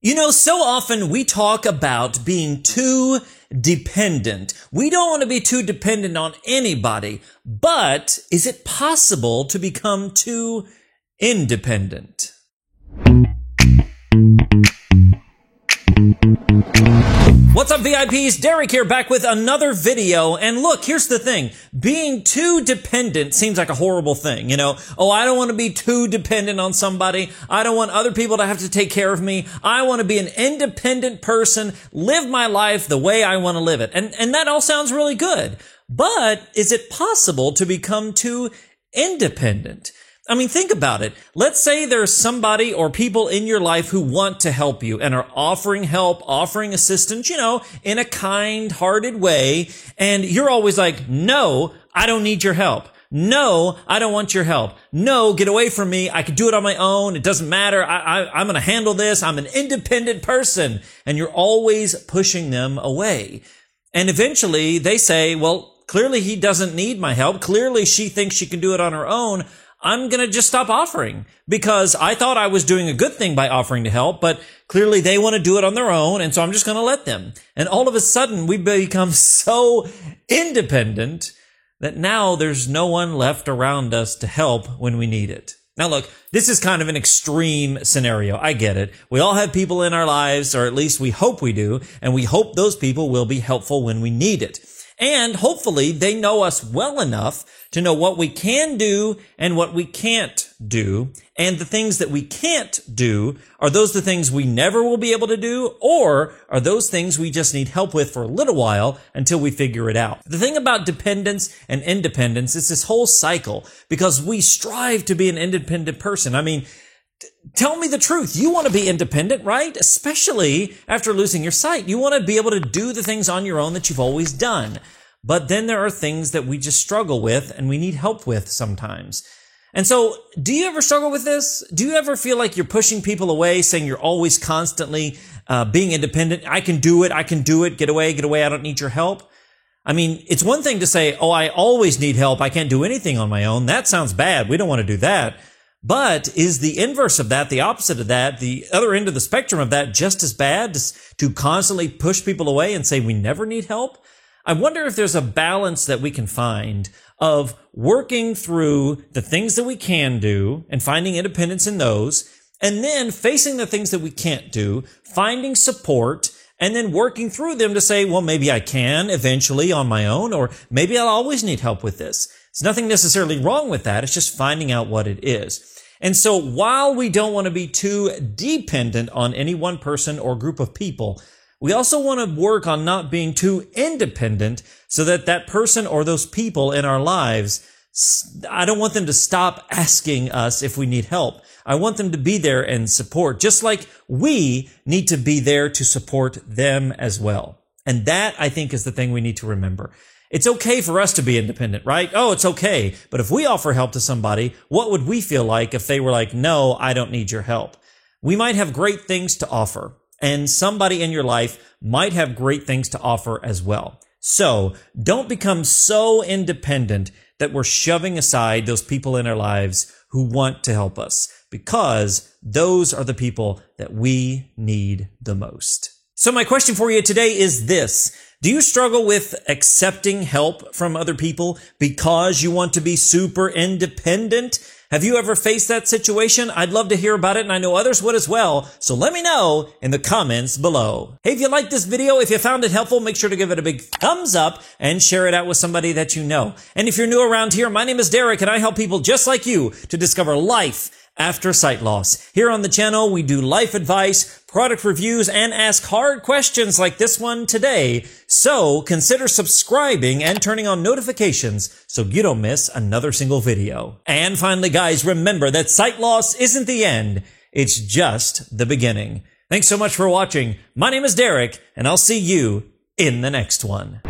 You know, so often we talk about being too dependent. We don't want to be too dependent on anybody, but is it possible to become too independent? What's up, VIPs? Derek here, back with another video. And look, here's the thing. Being too dependent seems like a horrible thing, you know? Oh, I don't want to be too dependent on somebody. I don't want other people to have to take care of me. I want to be an independent person, live my life the way I want to live it. And that all sounds really good. But is it possible to become too independent? I mean, think about it. Let's say there's somebody or people in your life who want to help you and are offering help, offering assistance, you know, in a kind-hearted way. And you're always like, no, I don't need your help. No, I don't want your help. No, get away from me. I can do it on my own. It doesn't matter. I'm going to handle this. I'm an independent person. And you're always pushing them away. And eventually they say, well, clearly he doesn't need my help. Clearly she thinks she can do it on her own. I'm going to just stop offering because I thought I was doing a good thing by offering to help, but clearly they want to do it on their own. And so I'm just going to let them. And all of a sudden we become so independent that now there's no one left around us to help when we need it. Now look, this is kind of an extreme scenario. I get it. We all have people in our lives, or at least we hope we do, and we hope those people will be helpful when we need it. And hopefully they know us well enough to know what we can do and what we can't do. And the things that we can't do, are those the things we never will be able to do? Or are those things we just need help with for a little while until we figure it out? The thing about dependence and independence is this whole cycle, because we strive to be an independent person. I mean, tell me the truth. You want to be independent, right? Especially after losing your sight. You want to be able to do the things on your own that you've always done. But then there are things that we just struggle with and we need help with sometimes. And so, do you ever struggle with this? Do you ever feel like you're pushing people away, saying you're always constantly being independent? I can do it. Get away. I don't need your help. I mean, it's one thing to say, oh, I always need help. I can't do anything on my own. That sounds bad. We don't want to do that. But is the inverse of that, the opposite of that, the other end of the spectrum of that just as bad, to constantly push people away and say we never need help? I wonder if there's a balance that we can find of working through the things that we can do and finding independence in those, and then facing the things that we can't do, finding support, and then working through them to say, well, maybe I can eventually on my own, or maybe I'll always need help with this. There's nothing necessarily wrong with that. It's just finding out what it is. And so while we don't want to be too dependent on any one person or group of people, we also want to work on not being too independent so that that person or those people in our lives, I don't want them to stop asking us if we need help. I want them to be there and support, just like we need to be there to support them as well. And that, I think, is the thing we need to remember. It's okay for us to be independent, right? Oh, it's okay. But if we offer help to somebody, what would we feel like if they were like, no, I don't need your help? We might have great things to offer, and somebody in your life might have great things to offer as well. So don't become so independent that we're shoving aside those people in our lives who want to help us, because those are the people that we need the most. So my question for you today is this. Do you struggle with accepting help from other people because you want to be super independent? Have you ever faced that situation? I'd love to hear about it, and I know others would as well. So let me know in the comments below. Hey, if you liked this video, if you found it helpful, make sure to give it a big thumbs up and share it out with somebody that you know. And if you're new around here, my name is Derek, and I help people just like you to discover life after sight loss. Here on the channel, we do life advice, product reviews, and ask hard questions like this one today. So consider subscribing and turning on notifications so you don't miss another single video. And finally, guys, remember that sight loss isn't the end. It's just the beginning. Thanks so much for watching. My name is Derek, and I'll see you in the next one.